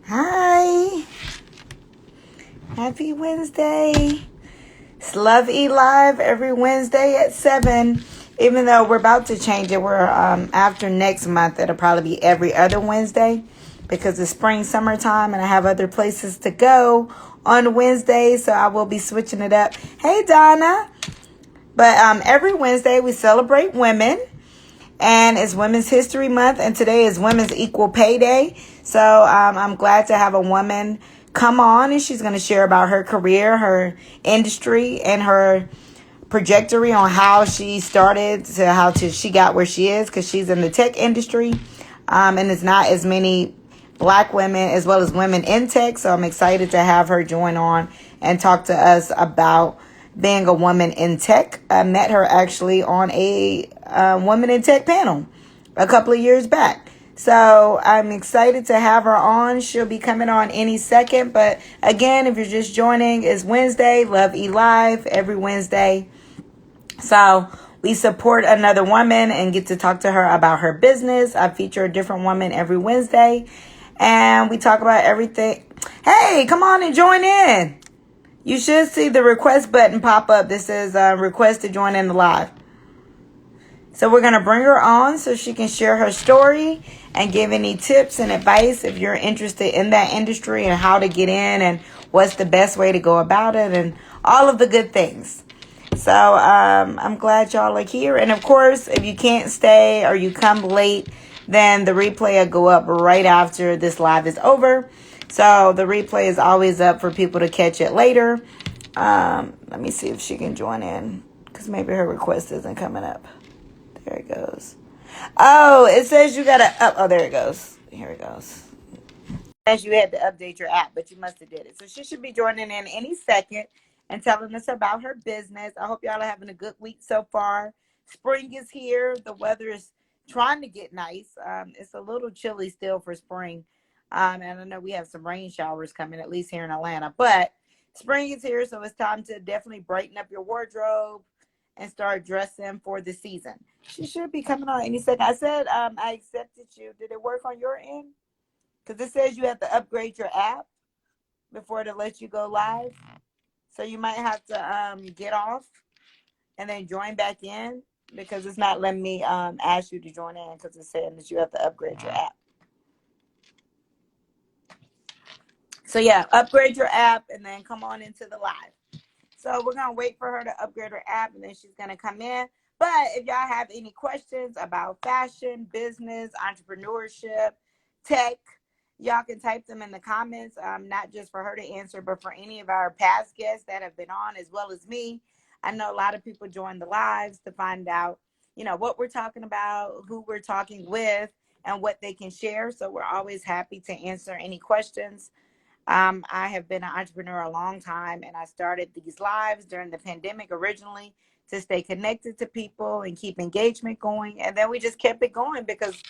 Hi. Happy Wednesday. It's Love E Live every Wednesday at 7. Even though we're about to change it, we're after next month, it'll probably be every other Wednesday because it's spring, summertime, and I have other places to go on Wednesday, so I will be switching it up. Hey, Donna. But every Wednesday we celebrate women, and it's Women's History Month, and today is Women's Equal Pay Day. So I'm glad to have a woman come on, and she's going to share about her career, her industry, and her trajectory on how she started to she got where she is, because she's in the tech industry, and it's not as many black women as well as women in tech. So I'm excited to have her join on and talk to us about being a woman in tech. I met her actually on a woman in tech panel a couple of years back. So I'm excited to have her on. She'll be coming on any second. But again, if you're just joining, it's Wednesday, Love E Live every Wednesday. So we support another woman and get to talk to her about her business. I feature a different woman every Wednesday, and we talk about everything. Hey, come on and join in. You should see the request button pop up. This says request to join in the live. So we're going to bring her on so she can share her story and give any tips and advice if you're interested in that industry and how to get in and what's the best way to go about it and all of the good things. So I'm glad y'all are here. And of course, if you can't stay or you come late, then the replay will go up right after this live is over. So the replay is always up for people to catch it later. Let me see if she can join in, because maybe her request isn't coming up. There it goes. Oh, it says you gotta up. Oh, there it goes. Here it goes. As you had to update your app, but you must have did it. So she should be joining in any second and telling us about her business. I hope y'all are having a good week so far. Spring is here. The weather is trying to get nice. It's a little chilly still for spring. And I know we have some rain showers coming, at least here in Atlanta. But spring is here, so it's time to definitely brighten up your wardrobe and start dressing for the season. She should be coming on any second. I said I accepted you. Did it work on your end? Because it says you have to upgrade your app before it lets you go live. So you might have to get off and then join back in, because it's not letting me ask you to join in, because it's saying that you have to upgrade your app. So yeah, upgrade your app and then come on into the live. So we're going to wait for her to upgrade her app, and then she's going to come in. But if y'all have any questions about fashion, business, entrepreneurship, tech, y'all can type them in the comments, not just for her to answer, but for any of our past guests that have been on, as well as me. I know a lot of people join the lives to find out, what we're talking about, who we're talking with, and what they can share. So we're always happy to answer any questions. I have been an entrepreneur a long time, and I started these lives during the pandemic originally to stay connected to people and keep engagement going. And then we just kept it going because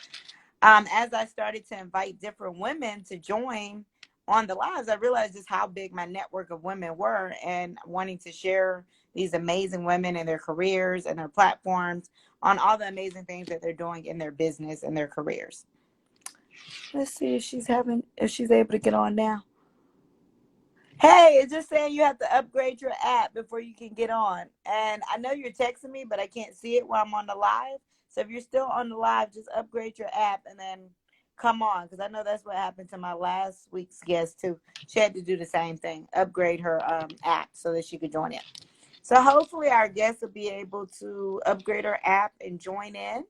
as I started to invite different women to join on the lives, I realized just how big my network of women were, and wanting to share these amazing women and their careers and their platforms on all the amazing things that they're doing in their business and their careers. Let's see if she's able to get on now. Hey, it's just saying you have to upgrade your app before you can get on. And I know you're texting me, but I can't see it while I'm on the live. So if you're still on the live, just upgrade your app and then come on. Because I know that's what happened to my last week's guest too. She had to do the same thing, upgrade her app so that she could join in. So hopefully our guest will be able to upgrade her app and join in.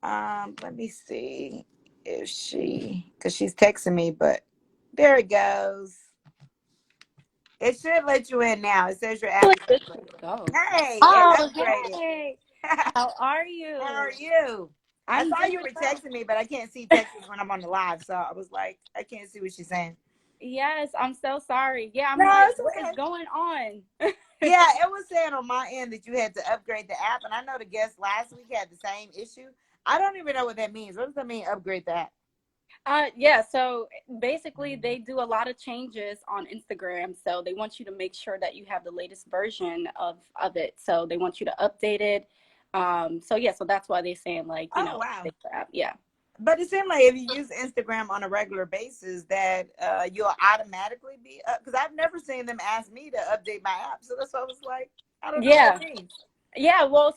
Let me see if because she's texting me, but there it goes. It should let you in now. It says your app is upgraded. Go. Hey, it Oh, upgraded. hey. How are you? How are you? I I'm saw doing you were well. texting me, but I can't see texts when I'm on the live. So I was like, I can't see what she's saying. Yes, I'm so sorry. Yeah, I'm No, like, it's what is okay. going on? Yeah, it was saying on my end that you had to upgrade the app. And I know the guest last week had the same issue. I don't even know what that means. What does that mean, upgrade the app? Yeah, so basically they do a lot of changes on Instagram. So they want you to make sure that you have the latest version of it. So they want you to update it. So yeah, so that's why they're saying like, Oh, wow. update the app. Yeah. But it seems like if you use Instagram on a regular basis, that you'll automatically be up. Because I've never seen them ask me to update my app. So that's why I was like, I don't know what that Yeah. means. Yeah, well,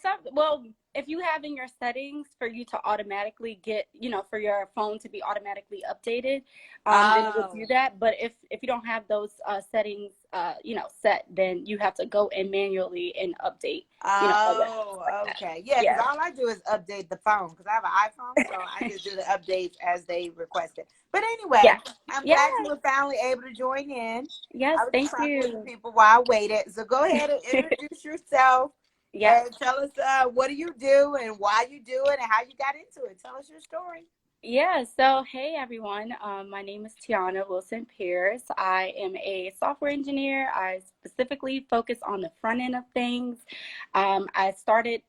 if you have in your settings for you to automatically get, for your phone to be automatically updated, then it would do Oh. that. But if you don't have those settings, set, then you have to go and manually and update, all that stuff like Oh, that. okay. Yeah, because Yeah, all I do is update the phone because I have an iPhone, so I just do the updates as they request it. But yeah, anyway, I'm yeah. glad you were finally able to join in. Yes, I was just thank talking with the you. people while I waited. So go ahead and introduce yourself Yes. and tell us what do you do and why you do it and how you got into it. Tell us your story. Yeah, so hey everyone, my name is Tionna Wilson Pierce. I am a software engineer. I specifically focus on the front end of things. I started,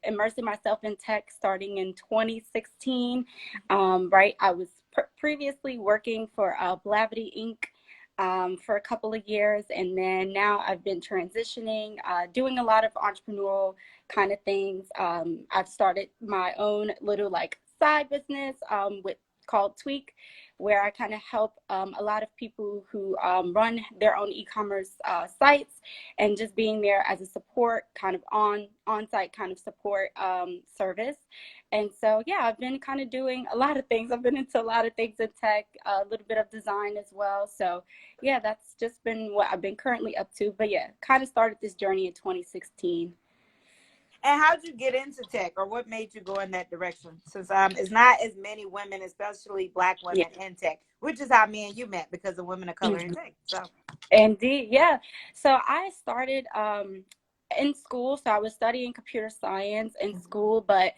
immersing myself in tech starting in 2016. Right, I was previously working for Blavity Inc. For a couple of years, and then now I've been transitioning, doing a lot of entrepreneurial kind of things. I've started my own little like side business with called Tweak, where I kind of help a lot of people who run their own e-commerce sites, and just being there as a support, kind of on-site kind of support service. And so yeah, I've been kind of doing a lot of things. I've been into a lot of things in tech, a little bit of design as well. So yeah, that's just been what I've been currently up to. But yeah, kind of started this journey in 2016. And how'd you get into tech, or what made you go in that direction? Since it's not as many women, especially Black Yeah. women, in tech, which is how me and you met because of women of color in Mhm. tech. So Indeed, yeah. So I started in school. So I was studying computer science in school, but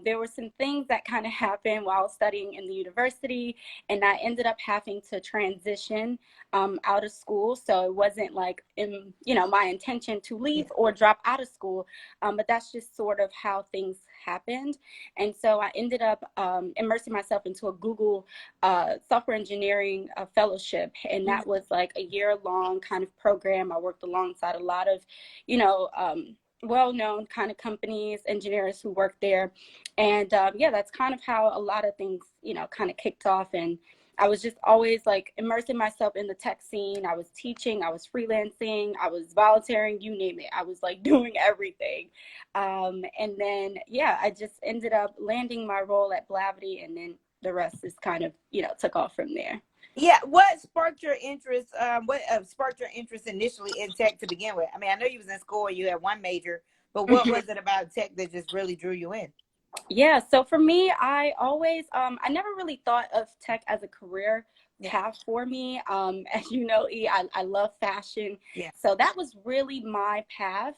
there were some things that kind of happened while studying in the university, and I ended up having to transition out of school. So it wasn't like my intention to yeah, leave or drop out of school, but that's just sort of how things happened. And so I ended up immersing myself into a Google software engineering fellowship, and that was like a year long kind of program. I worked alongside a lot of, you know, um, well-known kind of companies, engineers who work there, and yeah, that's kind of how a lot of things, kind of kicked off. And I was just always like immersing myself in the tech scene. I was teaching, I was freelancing, I was volunteering, you name it. I was like doing everything. And then, yeah, I just ended up landing my role at Blavity, and then the rest is kind of, took off from there. yeah. What sparked your interest? What sparked your interest initially in tech to begin with? I mean, I know you was in school and you had one major, but what was it about tech that just really drew you in? Yeah, so for me, I always I never really thought of tech as a career Yeah, path for me. As you know, I love fashion. yeah, So that was really my path.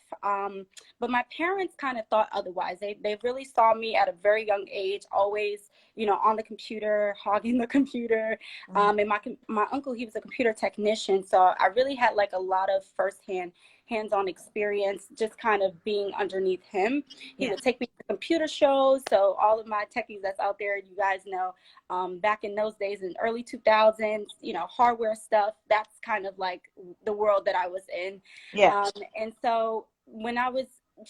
But my parents kind of thought otherwise. They really saw me at a very young age, always, on the computer, hogging the computer. mhm, And my uncle, he was a computer technician, so I really had like a lot of firsthand hands-on experience just kind of being underneath him. He yeah, would take me to computer shows. So all of my techies that's out there, you guys know, back in those days in early 2000s, hardware stuff, that's kind of like the world that I was in. yeah, And so when I was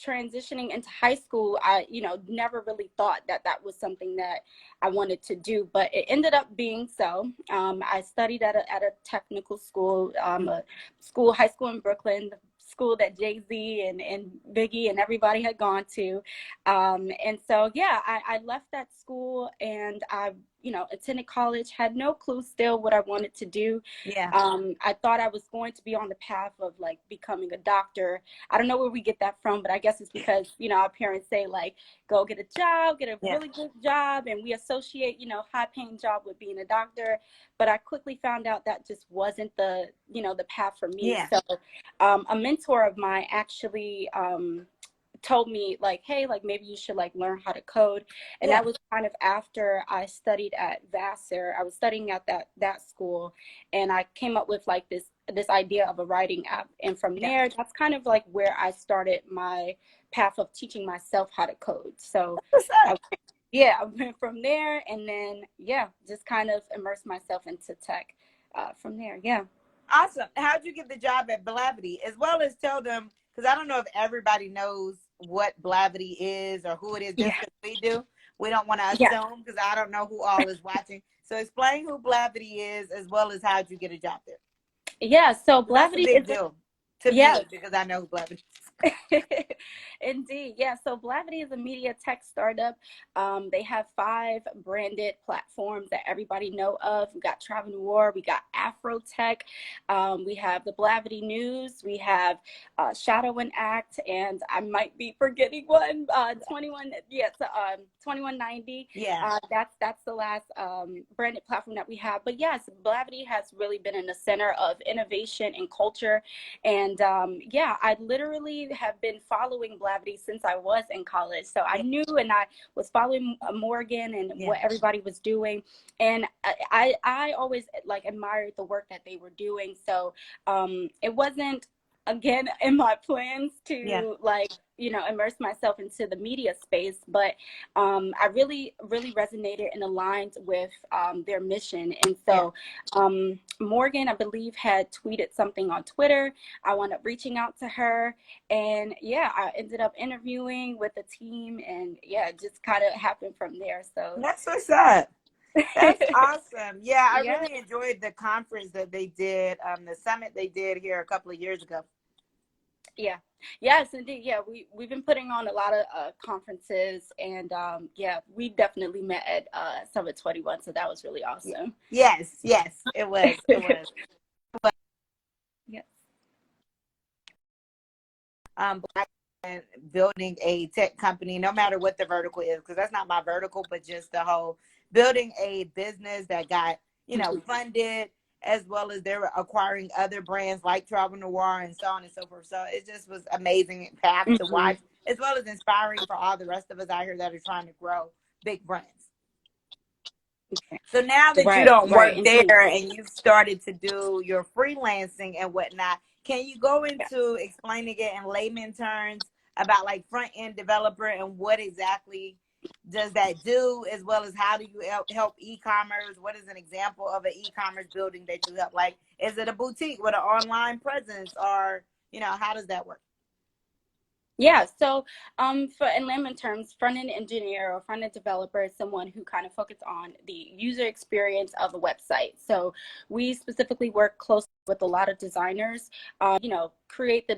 transitioning into high school, I, never really thought that that was something that I wanted to do, but it ended up being so. I studied at a technical school, mm, high school in Brooklyn, school that Jay-Z and Biggie and everybody had gone to. And so, yeah, I left that school, and I, attended college, had no clue still what I wanted to do. yeah, I thought I was going to be on the path of like becoming a doctor. I don't know where we get that from, but I guess it's because, our parents say like, go get a job, get a yeah, really good job. And we associate, high paying job with being a doctor. But I quickly found out that just wasn't the path for me. yeah, So a mentor of mine actually told me like, hey, like maybe you should like learn how to code. And yeah, that was kind of after I studied at Vassar. I was studying at that school, and I came up with like this idea of a writing app. And from yeah. there, that's kind of like where I started my path of teaching myself how to code. So What's I, up? yeah, I went from there, and then yeah, just kind of immersed myself into tech from there. Yeah. Awesome. How'd you get the job at Blavity? As well as tell them, because I don't know if everybody knows what Blavity is or who it is, Yeah. just because we do. We don't want to Yeah. assume because I don't know who all is watching. So explain who Blavity is as well as how you get a job there. Yeah. So That's a Blavity big is deal to yeah. me because I know who Blavity is. Indeed. Yeah. So Blavity is a media tech startup. They have 5 branded platforms that everybody know of. We got Travel Noir, we got Afro Tech, we have the Blavity News, we have Shadow and Act, and I might be forgetting one. 21. Yes, 2190. Yeah. That's the last branded platform that we have. But yes, Blavity has really been in the center of innovation and culture. And yeah, I literally have been following Blavity since I was in college. So I Yeah. knew, and I was following Morgan and Yeah. what everybody was doing. And I always like admired the work that they were doing. So it wasn't, again, in my plans Yeah. to like, immerse myself into the media space, but I really resonated and aligned with their mission. And Yeah. so Morgan, I believe, had tweeted something on Twitter. I wound up reaching out to her, and yeah, I ended up interviewing with the team, and yeah, it just kind of happened from there. So That's what's up. That's awesome. Yeah, I yeah. really enjoyed the conference that they did, the summit they did here a couple of years ago. Yeah. Yes, indeed. Yeah, we've been putting on a lot of conferences, and yeah, we definitely met at Summit 21, so that was really awesome. Yes, yes, it was. It was. Yes. Black and building a tech company, no matter what the vertical is, because that's not my vertical, but just the whole building a business that got, funded, as well as they're acquiring other brands like Travel Noir and so on and so forth. So it just was amazing path to Mm-hmm. watch, as well as inspiring for all the rest of us out here that are trying to grow big brands. Okay. So now that you Right, don't right, work indeed. there and you've started to do your freelancing and whatnot, can you go Yeah. into explaining it in layman terms about like front end developer and what exactly does that do, as well as how do you help e-commerce? What is an example of an e-commerce building that you help? Like, is it a boutique with an online presence, or how does that work? Yeah, so for in layman terms, front-end engineer or front-end developer is someone who kind of focuses on the user experience of a website. So we specifically work closely with a lot of designers, create the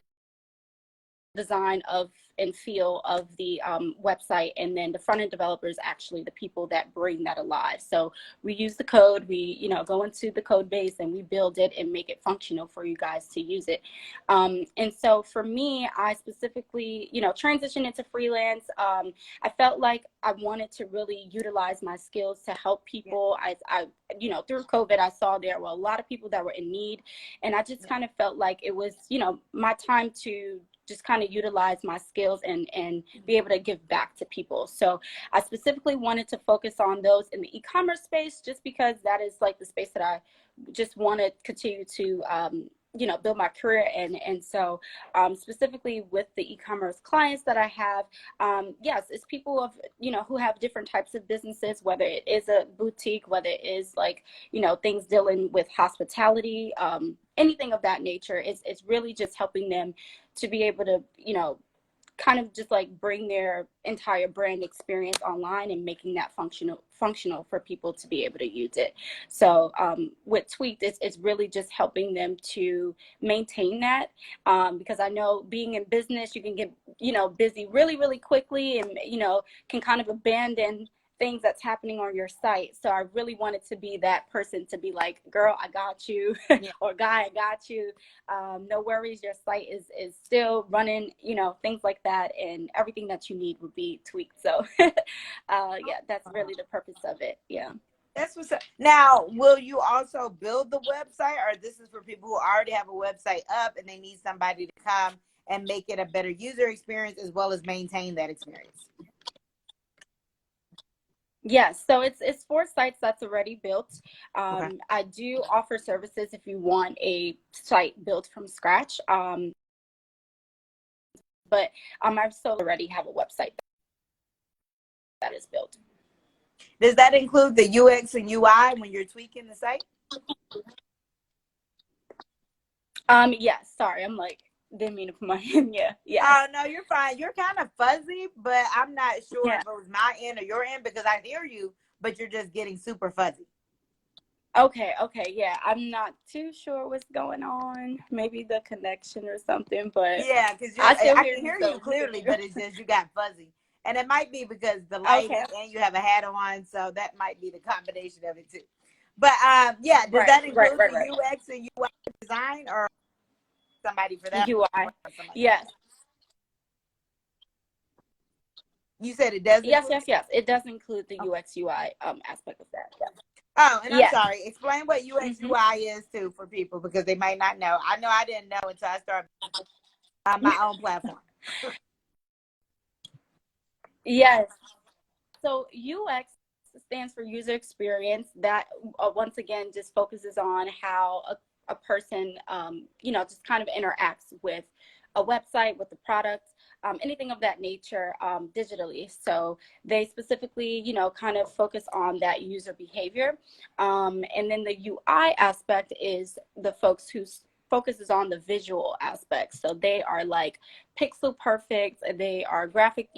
design of and feel of the website, and then the front end developers actually the people that bring that alive. So we use the code, we go into the code base and we build it and make it functional for you guys to use it. And so for me, I specifically transitioned into freelance. I felt like I wanted to really utilize my skills to help people. I through COVID, I saw there were a lot of people that were in need, and I just kind of felt like it was my time to just kind of utilize my skills and be able to give back to people. So I specifically wanted to focus on those in the e-commerce space, just because that is like the space that I just want to continue to build my career in. And so specifically with the e-commerce clients that I have, yes, it's people of who have different types of businesses, whether it is a boutique, whether it is like things dealing with hospitality, anything of that nature. It's really just helping them to be able to kind of just like bring their entire brand experience online and making that functional for people to be able to use it. So with Tweaked, it's really just helping them to maintain that, because I know being in business, you can get busy really quickly, and can kind of abandon things that's happening on your site. So I really wanted to be that person to be like, girl, I got you, Yeah. or guy, I got you. No worries, your site is still running, things like that, and everything that you need would be tweaked. So yeah, that's really the purpose of it. Yeah. That's what's up. Now, will you also build the website, or this is for people who already have a website up and they need somebody to come and make it a better user experience as well as maintain that experience? Yes, so it's for sites that's already built. Okay. I do offer services if you want a site built from scratch. But I still already have a website that is built. Does that include the UX and UI when you're tweaking the site? Yes, sorry, I'm like Didn't mean to put my hand. Yeah. Yes. Oh, no, you're fine. You're kind of fuzzy, but I'm not sure Yeah. if it was my end or your end because I hear you, but you're just getting super fuzzy. Okay. Okay. Yeah. I'm not too sure what's going on. Maybe the connection or something, but Yeah, because I still I hear can you, hear you so we good clearly, to but it's just you got fuzzy. And it might be because the go. lighting Okay. and you have a hat on, so that might be the combination of it too. But yeah, does Right. that Right. include Right. the Right. UX and UI design or somebody for that UI. or something like that? Yes. You said it does Yes. include Yes. it? Yes. It does include the Okay. UX UI aspect of that. Oh, and I'm Yes. sorry. Explain what UX Hmm. UI is too for people because they might not know. I know I didn't know until I started my own platform. Yes. So UX stands for user experience. That once again just focuses on how a person, just kind of interacts with a website, with the product, anything of that nature, digitally. So they specifically, kind of focus on that user behavior. And then the UI aspect is the folks who focuses on the visual aspects. So they are like pixel perfect. They are graphic,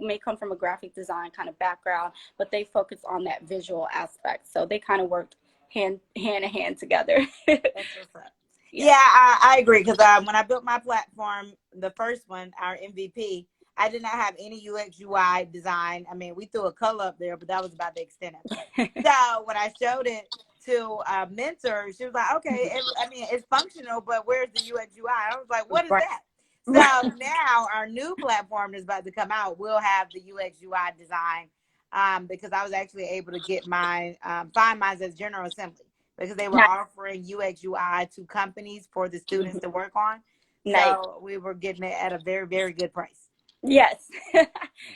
may come from a graphic design kind of background, but they focus on that visual aspect. So they kind of work hand in hand together. That's what's up. Yeah. Yeah, I agree because when I built my platform, the first one, our MVP, I did not have any UX UI design. I mean, we threw a color up there, but that was about the extent of it. So when I showed it to a mentor, she was like, "Okay, I mean, it's functional, but where's the UX UI?" I was like, "What is Right. that?" So now our new platform is about to come out. We'll have the UX UI design because I was actually able to get mine, find mine as General Assembly because they were Nice. offering UX UI to companies for the students to Mhm. work on. Nice. So we were getting it at a very, very good price. Yes.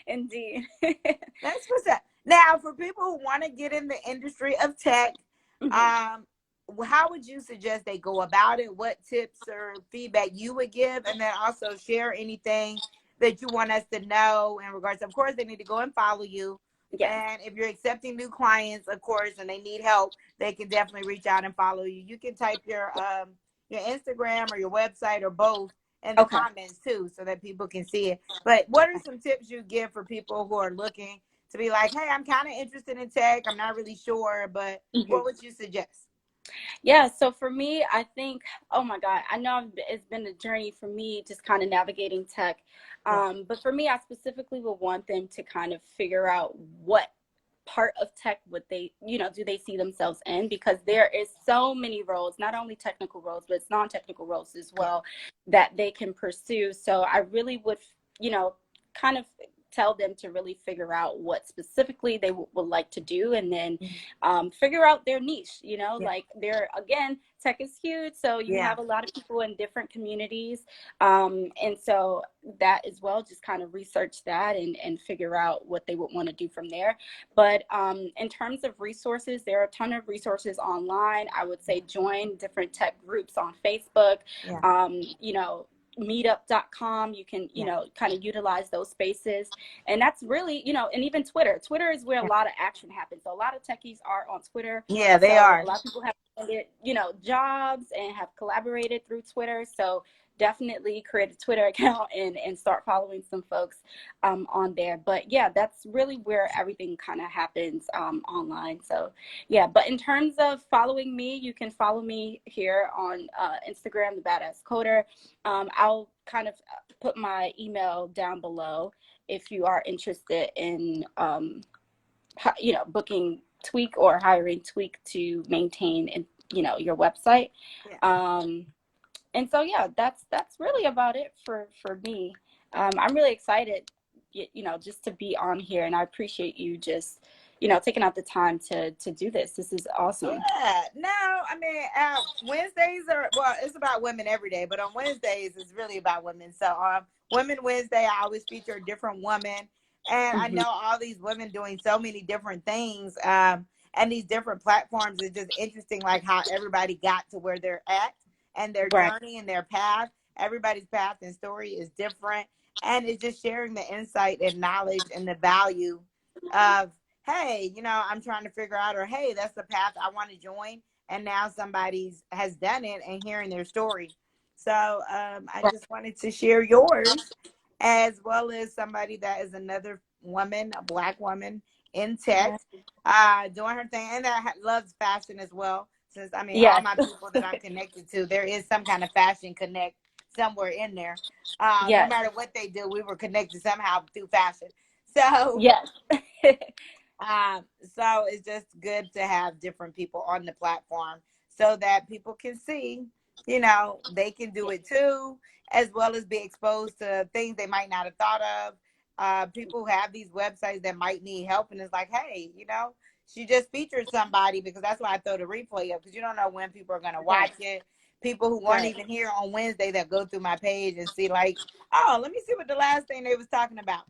Indeed. That's what's up. Now, for people who want to get in the industry of tech, Mhm. um, how would you suggest they go about it? What tips or feedback you would give? And then also share anything that you want us to know in regards to, of course, they need to go and follow you. Yes. And if you're accepting new clients, of course, and they need help, they can definitely reach out and follow you. You can type your Instagram or your website or both in the Okay. comments too, so that people can see it. But what are some tips you give for people who are looking to be like, hey, I'm kind of interested in tech. I'm not really sure, but Mhm. what would you suggest? Yeah, so for me, I think, oh my God, I know it's been a journey for me just kind of navigating tech. Yeah. But for me, I specifically would want them to kind of figure out what part of tech would they, do they see themselves in? Because there is so many roles, not only technical roles, but it's non-technical roles as Yeah. well that they can pursue. So I really would, kind of tell them to really figure out what specifically they would like to do, and then Mhm. figure out their niche. Yeah. Like they're, again, tech is huge, so you Yeah. have a lot of people in different communities, and so that as well, just kind of research that and figure out what they would want to do from there. But in terms of resources, there are a ton of resources online. I would say join different tech groups on Facebook. Yeah. Meetup.com, you can, Yeah. kind of utilize those spaces. And that's really, and even Twitter is where a Yeah. lot of action happens. So a lot of techies are on Twitter. Yeah, they So a are. lot of people have landed, jobs and have collaborated through Twitter. So definitely create a Twitter account and start following some folks on there. But yeah, that's really where everything kind of happens online. So yeah, but in terms of following me, you can follow me here on Instagram, the Badass Coder. I'll kind of put my email down below if you are interested in, booking Tweak or hiring Tweak to maintain, your website. Yeah. Um, and so yeah, that's really about it for me. I'm really excited, just to be on here, and I appreciate you just, taking out the time to do this. This is awesome. Yeah. No, I mean, Wednesdays are, well, it's about women every day, but on Wednesdays, it's really about women. So Women Wednesday, I always feature a different woman. And I Hmm. know all these women doing so many different things. And these different platforms is just interesting, like how everybody got to where they're at and their Right. journey and their path. Everybody's path and story is different. And it's just sharing the insight and knowledge and the value of, hey, I'm trying to figure out, or hey, that's the path I want to join. And now somebody's has done it and hearing their story. So I just wanted to share yours, as well as somebody that is another woman, a Black woman in tech, Yeah. doing her thing, and that loves fashion as well. Since I mean, all Yes. my people that I'm connected to, there is some kind of fashion connect somewhere in there. No Yes. matter what they do, we were connected somehow through fashion. So Yes. so it's just good to have different people on the platform so that people can see, they can do it too, as well as be exposed to things they might not have thought of. People who have these websites that might need help, and it's like, hey, she just featured somebody, because that's why I throw the replay up, because you don't know when people are going to watch Right. it. People who weren't Right. even here on Wednesday that go through my page and see, like, oh, let me see what the last thing they was talking about.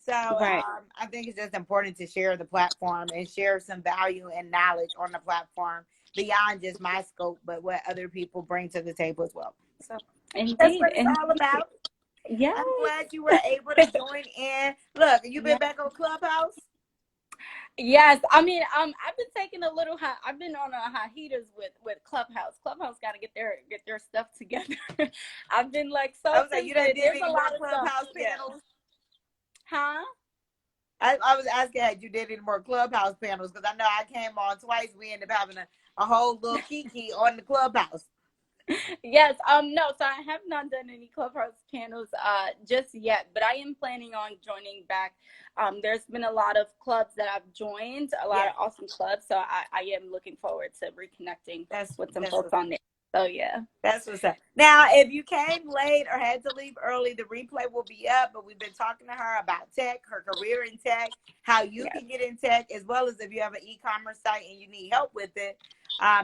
So Right. I think it's just important to share the platform and share some value and knowledge on the platform beyond just my scope, but what other people bring to the table as well. So that's Indeed. what it's all Indeed. about. Yes. I'm glad you were able to join in. Look, you been Yes. back on Clubhouse? Yes. I mean, I've been taking a little I've been on a hiatus with Clubhouse. Clubhouse got to get their stuff together. I've been like I so was like, you done busy. did There's any a more lot of stuff. Clubhouse Yeah. panels? Huh? I was asking, had you did any more Clubhouse panels? Because I know I came on twice. We ended up having a whole little kiki on the Clubhouse. Yes. No. So I have not done any Clubhouse panels just yet, but I am planning on joining back. There's been a lot of clubs that I've joined, a lot Yeah, of awesome clubs. So I am looking forward to reconnecting with some that's folks what's on there. So yeah. That's what's up. Now, if you came late or had to leave early, the replay will be up. But we've been talking to her about tech, her career in tech, how you Yes. can get in tech, as well as if you have an e-commerce site and you need help with it,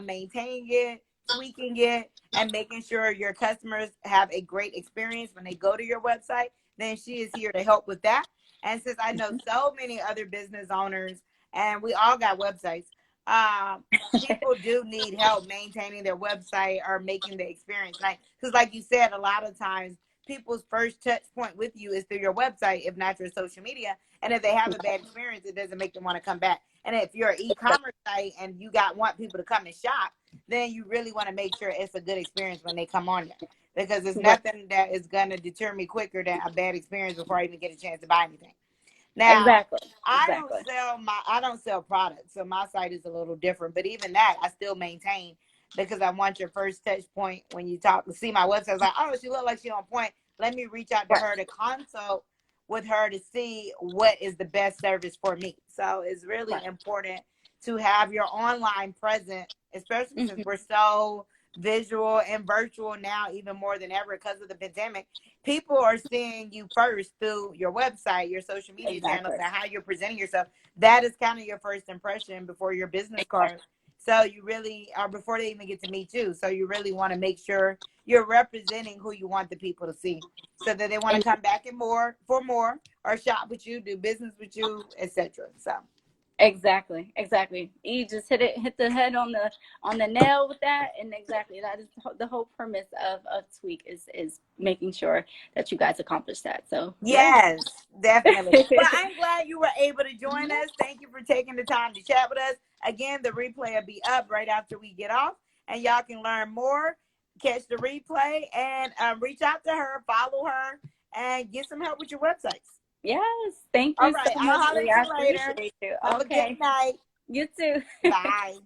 maintaining it, tweaking it, and making sure your customers have a great experience when they go to your website. Then she is here to help with that. And since I know so many other business owners, and we all got websites, um, people do need help maintaining their website or making the experience nice. Because, like you said, a lot of times people's first touch point with you is through your website, if not your social media. And if they have a bad experience, it doesn't make them want to come back. And if you're an e-commerce site and you want people to come and shop, then you really want to make sure it's a good experience when they come on there. Because there's Right. nothing that is going to deter me quicker than a bad experience before I even get a chance to buy anything. Now, Exactly. Exactly. I don't sell products, so my site is a little different. But even that, I still maintain, because I want your first touch point when you talk. See my website, it's like, oh, she look like she on point. Let me reach out to Right. her to consult with her to see what is the best service for me. So it's really Right. important to have your online present, especially since Hmm. we're so visual and virtual now, even more than ever because of the pandemic. People are seeing you first through your website, your social media channels, Exactly. and how you're presenting yourself. That is kind of your first impression before your business Exactly. card. So you really, or before they even get to meet you. So you really want to make sure you're representing who you want the people to see, so that they want to And come back and more, or shop with you, do business with you, etc. So exactly. Exactly. You just hit the head on the nail with that. And exactly that is the whole premise of Tweak is making sure that you guys accomplish that. So yeah. yes, definitely. Well, I'm glad you were able to join us. Thank you for taking the time to chat with us. Again, the replay will be up right after we get off, and y'all can learn more, catch the replay, and reach out to her, follow her, and get some help with your websites. Yes. Thank All you so right, I'll much, holler Lee. at I you later. appreciate you. Have a good Okay. night. You too. Bye.